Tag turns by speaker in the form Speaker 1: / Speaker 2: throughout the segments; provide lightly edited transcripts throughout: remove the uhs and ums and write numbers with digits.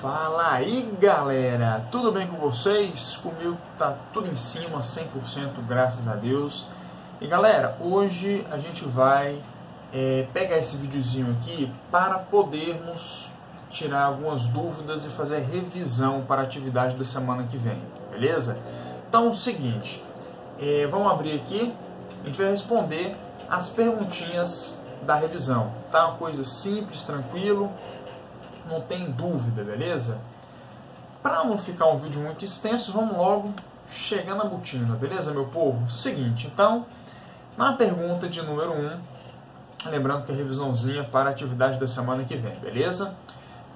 Speaker 1: Fala aí, galera, tudo bem com vocês? Comigo tá tudo em cima, 100%, graças a Deus. E galera, hoje a gente vai pegar esse videozinho aqui para podermos tirar algumas dúvidas e fazer a revisão para a atividade da semana que vem, beleza? Então é o seguinte, vamos abrir aqui, a gente vai responder as perguntinhas da revisão, tá? Uma coisa simples, tranquilo, não tem dúvida, beleza? Para não ficar um vídeo muito extenso, vamos logo chegar na botina, beleza, meu povo? Seguinte, então, na pergunta de número 1, lembrando que é revisãozinha para a atividade da semana que vem, beleza?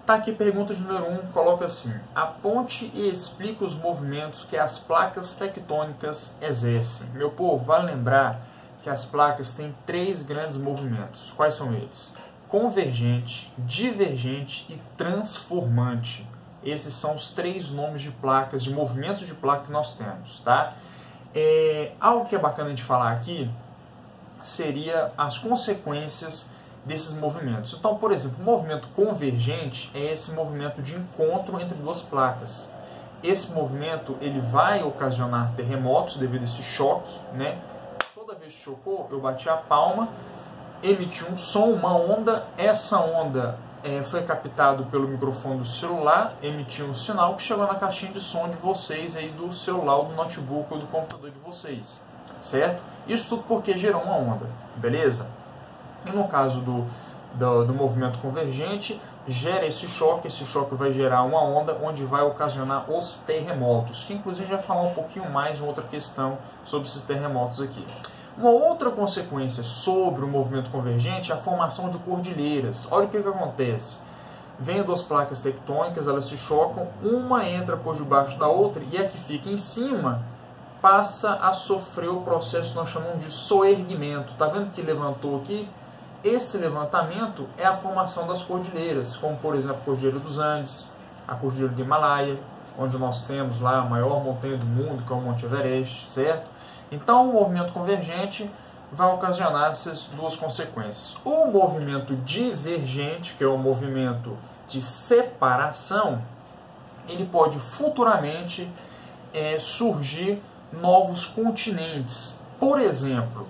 Speaker 1: Tá aqui pergunta de número 1, coloca assim: aponte e explique os movimentos que as placas tectônicas exercem. Meu povo, vale lembrar que as placas têm 3 grandes movimentos. Quais são eles? Convergente, divergente e transformante. Esses são os 3 nomes de placas, de movimentos de placa que nós temos, tá? Algo que é bacana de falar aqui seria as consequências desses movimentos. Então, por exemplo, o movimento convergente é esse movimento de encontro entre 2 placas. Esse movimento ele vai ocasionar terremotos devido a esse choque, né? Toda vez que chocou, eu bati a palma, emitiu um som, uma onda, essa onda foi captado pelo microfone do celular, emitiu um sinal que chegou na caixinha de som de vocês, aí do celular, ou do notebook ou do computador de vocês, certo? Isso tudo porque gerou uma onda, beleza? E no caso do movimento convergente, gera esse choque vai gerar uma onda onde vai ocasionar os terremotos, que inclusive a gente vai falar um pouquinho mais em outra questão sobre esses terremotos aqui. Uma outra consequência sobre o movimento convergente é a formação de cordilheiras. Olha o que acontece. Vem 2 placas tectônicas, elas se chocam, uma entra por debaixo da outra e a que fica em cima passa a sofrer o processo que nós chamamos de soerguimento. Tá vendo que levantou aqui? Esse levantamento é a formação das cordilheiras, como por exemplo a Cordilheira dos Andes, a Cordilheira do Himalaia, onde nós temos lá a maior montanha do mundo, que é o Monte Everest, certo? Então, o movimento convergente vai ocasionar essas 2 consequências. O movimento divergente, que é o movimento de separação, ele pode futuramente surgir novos continentes. Por exemplo,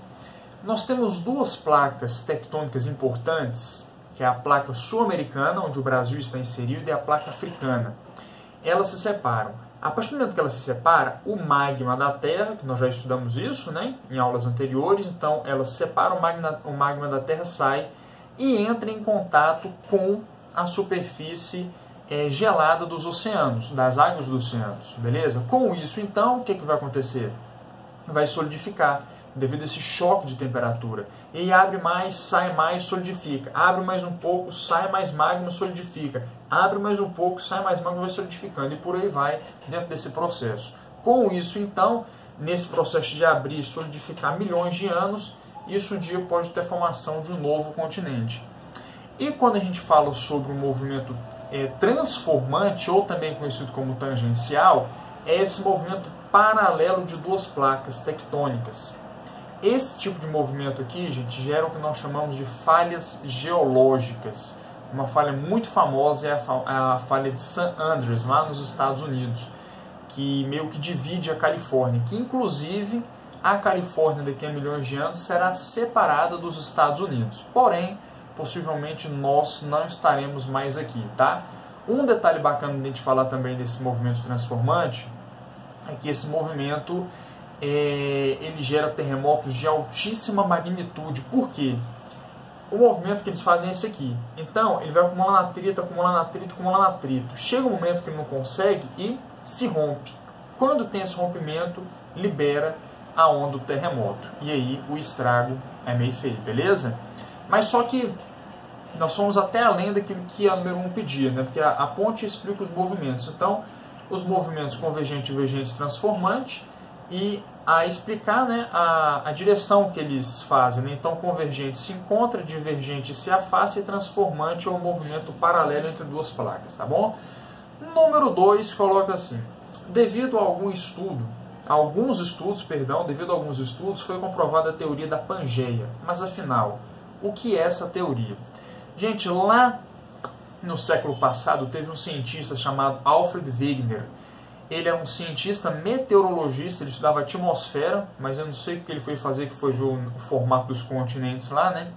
Speaker 1: nós temos 2 placas tectônicas importantes, que é a placa sul-americana, onde o Brasil está inserido, e a placa africana. Elas se separam. A partir do momento que ela se separa, o magma da Terra, que nós já estudamos isso, né, em aulas anteriores, então ela se separa, o magma da Terra sai e entra em contato com a superfície gelada dos oceanos, das águas dos oceanos, beleza? Com isso, então, o que vai acontecer? Vai solidificar, devido a esse choque de temperatura. E aí abre mais, sai mais, solidifica. Abre mais um pouco, sai mais magma, solidifica. Abre mais um pouco, sai mais magma, vai solidificando. E por aí vai dentro desse processo. Com isso, então, nesse processo de abrir e solidificar milhões de anos, isso um dia pode ter formação de um novo continente. E quando a gente fala sobre o movimento transformante, ou também conhecido como tangencial, é esse movimento paralelo de 2 placas tectônicas. Esse tipo de movimento aqui, gente, gera o que nós chamamos de falhas geológicas. Uma falha muito famosa é a falha de San Andreas, lá nos Estados Unidos, que meio que divide a Califórnia, que inclusive a Califórnia daqui a milhões de anos será separada dos Estados Unidos. Porém, possivelmente nós não estaremos mais aqui, tá? Um detalhe bacana de a gente falar também desse movimento transformante é que esse movimento ele gera terremotos de altíssima magnitude. Por quê? O movimento que eles fazem é esse aqui. Então, ele vai acumulando atrito, acumulando atrito, acumulando atrito. Chega um momento que ele não consegue e se rompe. Quando tem esse rompimento, libera a onda do terremoto. E aí o estrago é meio feio, beleza? Mas só que nós fomos até além daquilo que a número 1 pedia, né? Porque a ponte explica os movimentos. Então, os movimentos convergente, divergente, transformante, e a explicar, né, a direção que eles fazem, né? Então, convergente se encontra, divergente se afasta e transformante é um movimento paralelo entre 2 placas, tá bom? Número 2 coloca assim: devido a alguns estudos, foi comprovada a teoria da Pangeia. Mas afinal, o que é essa teoria? Gente, lá no século passado, teve um cientista chamado Alfred Wegener. Ele é um cientista meteorologista, ele estudava atmosfera, mas eu não sei o que ele foi fazer, que foi ver o formato dos continentes lá, né?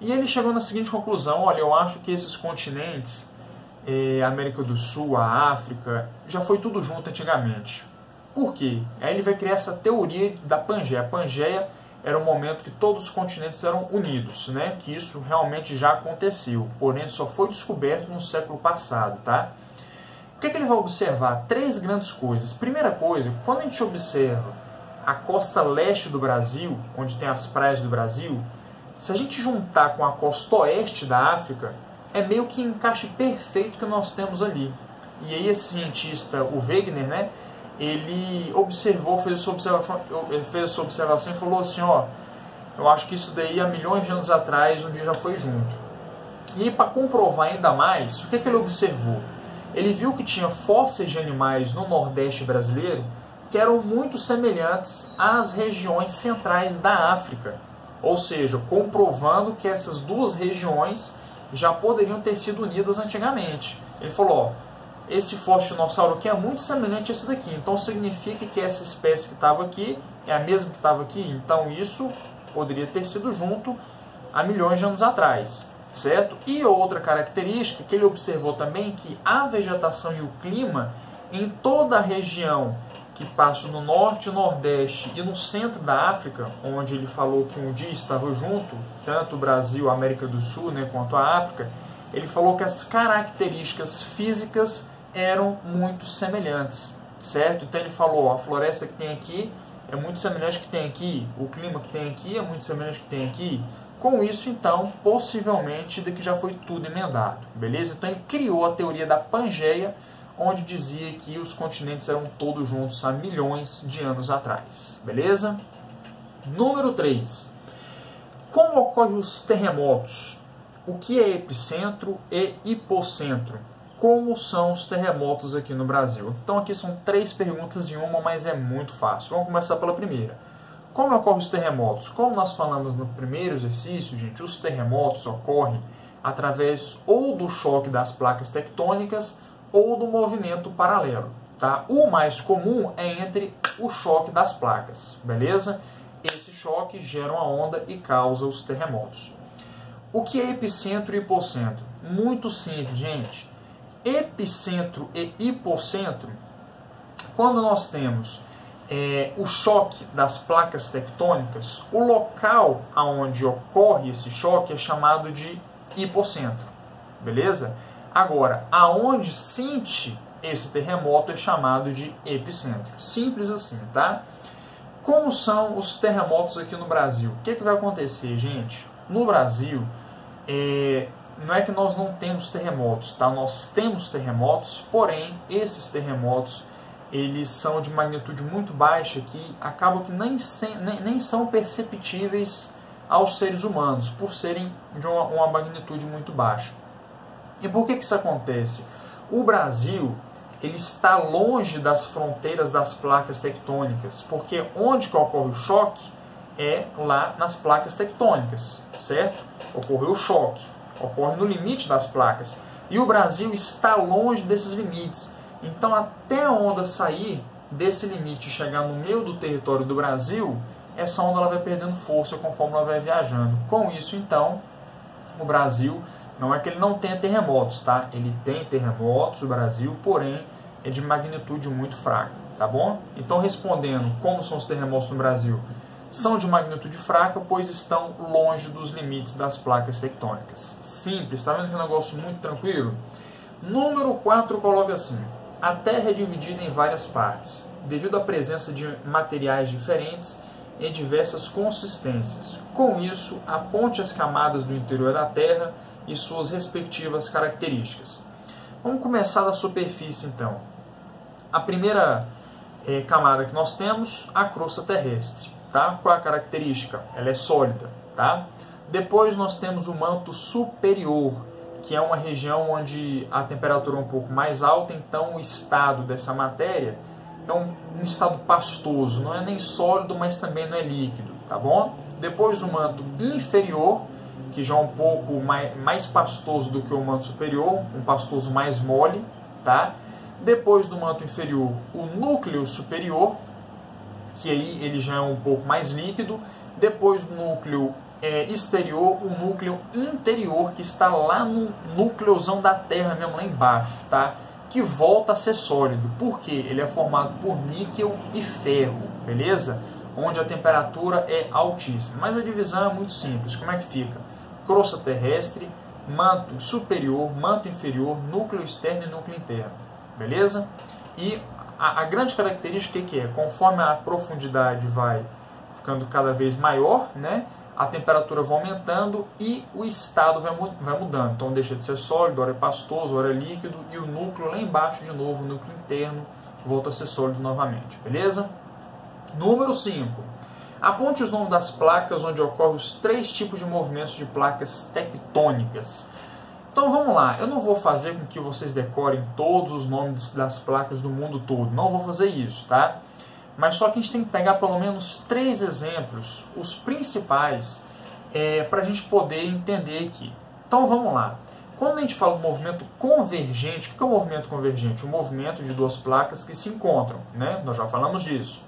Speaker 1: E ele chegou na seguinte conclusão: olha, eu acho que esses continentes, a América do Sul, a África, já foi tudo junto antigamente. Por quê? Aí ele vai criar essa teoria da Pangeia. A Pangeia era o momento que todos os continentes eram unidos, né? Que isso realmente já aconteceu, porém só foi descoberto no século passado, tá? O que ele vai observar? 3 grandes coisas. Primeira coisa, quando a gente observa a costa leste do Brasil, onde tem as praias do Brasil, se a gente juntar com a costa oeste da África, é meio que encaixe perfeito que nós temos ali. E aí esse cientista, o Wegener, né? Ele observou, fez essa observação e falou assim, ó, eu acho que isso daí há milhões de anos atrás, um dia já foi junto. E para comprovar ainda mais, o que ele observou? Ele viu que tinha fósseis de animais no Nordeste brasileiro que eram muito semelhantes às regiões centrais da África. Ou seja, comprovando que essas duas regiões já poderiam ter sido unidas antigamente. Ele falou, ó, esse fóssil dinossauro aqui é muito semelhante a esse daqui, então significa que essa espécie que estava aqui é a mesma que estava aqui, então isso poderia ter sido junto há milhões de anos atrás, certo? E outra característica que ele observou também, que a vegetação e o clima em toda a região que passa no norte, nordeste e no centro da África, onde ele falou que um dia estava junto, tanto o Brasil, a América do Sul, né, quanto a África, ele falou que as características físicas eram muito semelhantes, certo? Então ele falou, ó, a floresta que tem aqui é muito semelhante ao que tem aqui, o clima que tem aqui é muito semelhante ao que tem aqui. Com isso, então, possivelmente, daqui já foi tudo emendado, beleza? Então ele criou a teoria da Pangeia, onde dizia que os continentes eram todos juntos há milhões de anos atrás, beleza? Número 3. Como ocorrem os terremotos? O que é epicentro e hipocentro? Como são os terremotos aqui no Brasil? Então aqui são 3 perguntas em uma, mas é muito fácil. Vamos começar pela primeira. Como ocorrem os terremotos? Como nós falamos no primeiro exercício, gente, os terremotos ocorrem através ou do choque das placas tectônicas ou do movimento paralelo, tá? O mais comum é entre o choque das placas, beleza? Esse choque gera uma onda e causa os terremotos. O que é epicentro e hipocentro? Muito simples, gente. Epicentro e hipocentro, quando nós temos o choque das placas tectônicas, o local onde ocorre esse choque é chamado de hipocentro, beleza? Agora, aonde sente esse terremoto é chamado de epicentro. Simples assim, tá? Como são os terremotos aqui no Brasil? O que vai acontecer, gente? No Brasil, não é que nós não temos terremotos, tá? Nós temos terremotos, porém, esses terremotos, eles são de magnitude muito baixa, que acabam que nem são perceptíveis aos seres humanos, por serem de uma magnitude muito baixa. E por que isso acontece? O Brasil, ele está longe das fronteiras das placas tectônicas, porque onde que ocorre o choque é lá nas placas tectônicas, certo? Ocorreu o choque, ocorre no limite das placas. E o Brasil está longe desses limites. Então, até a onda sair desse limite e chegar no meio do território do Brasil, essa onda ela vai perdendo força conforme ela vai viajando. Com isso, então, o Brasil, não é que ele não tenha terremotos, tá? Ele tem terremotos, o Brasil, porém, é de magnitude muito fraca, tá bom? Então, respondendo como são os terremotos no Brasil, são de magnitude fraca, pois estão longe dos limites das placas tectônicas. Simples, tá vendo que é um negócio muito tranquilo? Número 4 coloca assim: a Terra é dividida em várias partes, devido à presença de materiais diferentes em diversas consistências. Com isso, aponte as camadas do interior da Terra e suas respectivas características. Vamos começar da superfície, então. A primeira camada que nós temos, a crosta terrestre. Tá? Qual é a característica? Ela é sólida. Tá? Depois nós temos o manto superior, que é uma região onde a temperatura é um pouco mais alta, então o estado dessa matéria é um estado pastoso, não é nem sólido, mas também não é líquido, tá bom? Depois o manto inferior, que já é um pouco mais pastoso do que o manto superior, um pastoso mais mole, tá? Depois do manto inferior, o núcleo superior, que aí ele já é um pouco mais líquido. Depois do núcleo exterior, o núcleo interior, que está lá no núcleozão da Terra mesmo, lá embaixo, tá? Que volta a ser sólido. Por quê? Ele é formado por níquel e ferro, beleza? Onde a temperatura é altíssima. Mas a divisão é muito simples. Como é que fica? Crosta terrestre, manto superior, manto inferior, núcleo externo e núcleo interno, beleza? E a grande característica que é, conforme a profundidade vai ficando cada vez maior, né, a temperatura vai aumentando e o estado vai mudando. Então deixa de ser sólido, ora é pastoso, ora é líquido, e o núcleo lá embaixo de novo, o núcleo interno, volta a ser sólido novamente, beleza? Número 5. Aponte os nomes das placas onde ocorrem os 3 tipos de movimentos de placas tectônicas. Então vamos lá, eu não vou fazer com que vocês decorem todos os nomes das placas do mundo todo, não vou fazer isso, tá? Mas só que a gente tem que pegar pelo menos 3 exemplos, os principais, para a gente poder entender aqui. Então vamos lá. Quando a gente fala do movimento convergente, o que é o movimento convergente? O movimento de 2 placas que se encontram, né? Nós já falamos disso.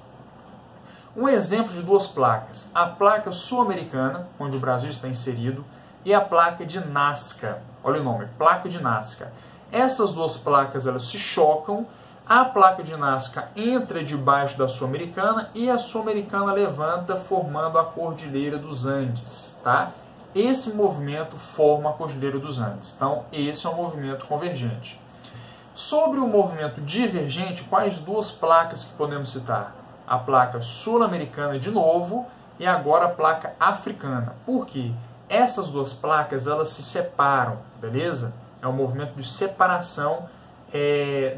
Speaker 1: Um exemplo de 2 placas, a placa sul-americana, onde o Brasil está inserido, e a placa de Nazca. Olha o nome, placa de Nazca. Essas 2 placas elas se chocam, a placa de Nazca entra debaixo da sul-americana e a sul-americana levanta, formando a Cordilheira dos Andes, tá? Esse movimento forma a Cordilheira dos Andes. Então, esse é o movimento convergente. Sobre o movimento divergente, quais 2 placas que podemos citar? A placa sul-americana de novo e agora a placa africana. Por quê? Essas 2 placas elas se separam, beleza? É um movimento de separação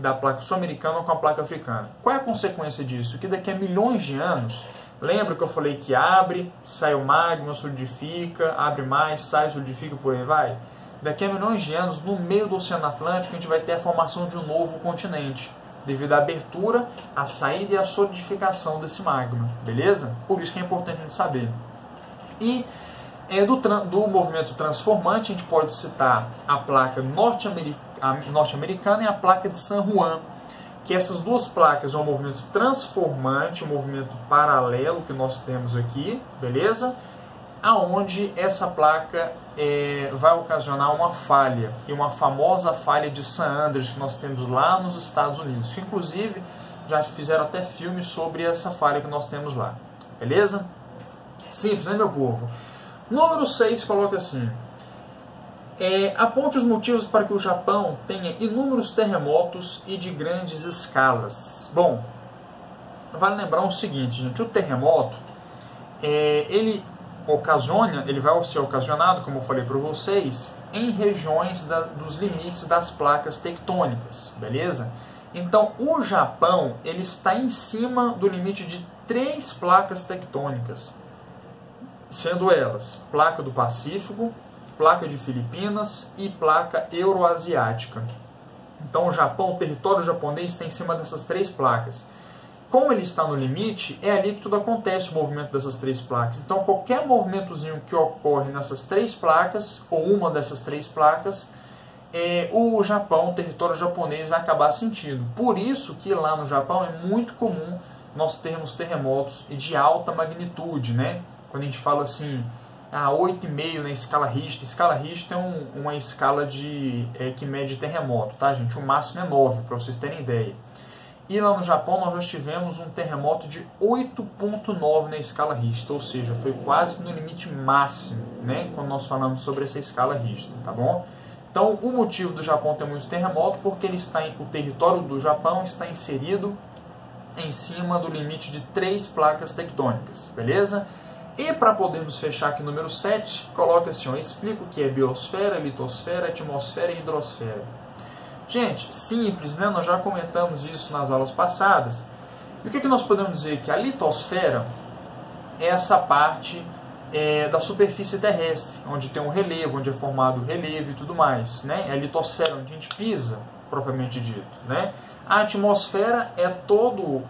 Speaker 1: da placa sul-americana com a placa africana. Qual é a consequência disso? Que daqui a milhões de anos, lembra que eu falei que abre, sai o magma, solidifica, abre mais, sai, solidifica, por aí vai? Daqui a milhões de anos, no meio do Oceano Atlântico, a gente vai ter a formação de um novo continente, devido à abertura, à saída e à solidificação desse magma, beleza? Por isso que é importante a gente saber. E do movimento transformante, a gente pode citar a placa norte-americana e a placa de San Juan, que essas 2 placas é um movimento transformante, um movimento paralelo que nós temos aqui, beleza? Aonde essa placa vai ocasionar uma falha, e uma famosa falha de San Andreas que nós temos lá nos Estados Unidos, que inclusive já fizeram até filmes sobre essa falha que nós temos lá, beleza? Simples, né, meu povo? Número 6 coloca assim: aponte os motivos para que o Japão tenha inúmeros terremotos e de grandes escalas. Bom, vale lembrar o seguinte, gente, o terremoto, ele vai ser ocasionado, como eu falei para vocês, em regiões dos limites das placas tectônicas, beleza? Então, o Japão ele está em cima do limite de 3 placas tectônicas, sendo elas placa do Pacífico, placa de Filipinas e placa euroasiática. Então o Japão, o território japonês está em cima dessas 3 placas. Como ele está no limite, é ali que tudo acontece, o movimento dessas 3 placas. Então qualquer movimentozinho que ocorre nessas 3 placas, ou uma dessas 3 placas, o Japão, o território japonês vai acabar sentindo. Por isso que lá no Japão é muito comum nós termos terremotos de alta magnitude, né? Quando a gente fala assim, 8,5 na escala Richter. Escala Richter é uma escala que mede terremoto, tá, gente? O máximo é 9, para vocês terem ideia. E lá no Japão nós já tivemos um terremoto de 8,9 na escala Richter, ou seja, foi quase no limite máximo, né? Quando nós falamos sobre essa escala Richter, tá bom? Então, o motivo do Japão ter muito terremoto porque o território do Japão está inserido em cima do limite de 3 placas tectônicas, beleza? E para podermos fechar aqui número 7, coloca assim, explica o que é biosfera, litosfera, atmosfera e hidrosfera. Gente, simples, né? Nós já comentamos isso nas aulas passadas. E o que nós podemos dizer? Que a litosfera é essa parte da superfície terrestre, onde tem um relevo, onde é formado o relevo e tudo mais, né? É a litosfera, onde a gente pisa, propriamente dito, né? A atmosfera é todo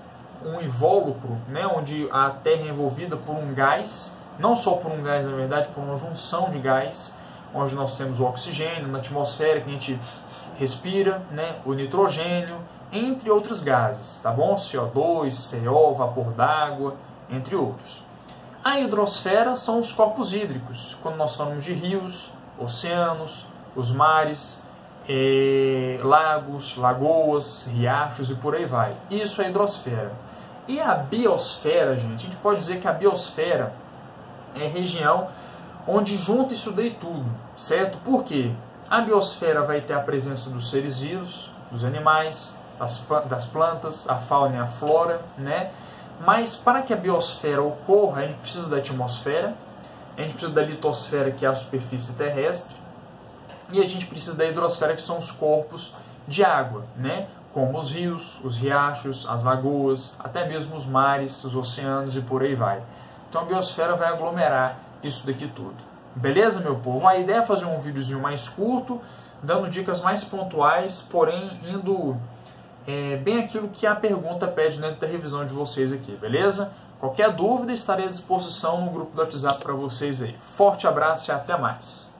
Speaker 1: um invólucro, né, onde a Terra é envolvida por um gás, não só por um gás, na verdade, por uma junção de gás, onde nós temos o oxigênio na atmosfera que a gente respira, né, o nitrogênio, entre outros gases, tá bom? CO2, CO, vapor d'água, entre outros. A hidrosfera são os corpos hídricos, quando nós falamos de rios, oceanos, os mares, lagos, lagoas, riachos e por aí vai. Isso é a hidrosfera. E a biosfera, gente, a gente pode dizer que a biosfera é a região onde junta isso daí tudo, certo? Por quê? A biosfera vai ter a presença dos seres vivos, dos animais, das plantas, a fauna e a flora, né? Mas para que a biosfera ocorra, a gente precisa da atmosfera, a gente precisa da litosfera, que é a superfície terrestre, e a gente precisa da hidrosfera, que são os corpos de água, né? Como os rios, os riachos, as lagoas, até mesmo os mares, os oceanos e por aí vai. Então a biosfera vai aglomerar isso daqui tudo. Beleza, meu povo? A ideia é fazer um videozinho mais curto, dando dicas mais pontuais, porém indo bem aquilo que a pergunta pede dentro da revisão de vocês aqui, beleza? Qualquer dúvida, estarei à disposição no grupo do WhatsApp para vocês aí. Forte abraço e até mais!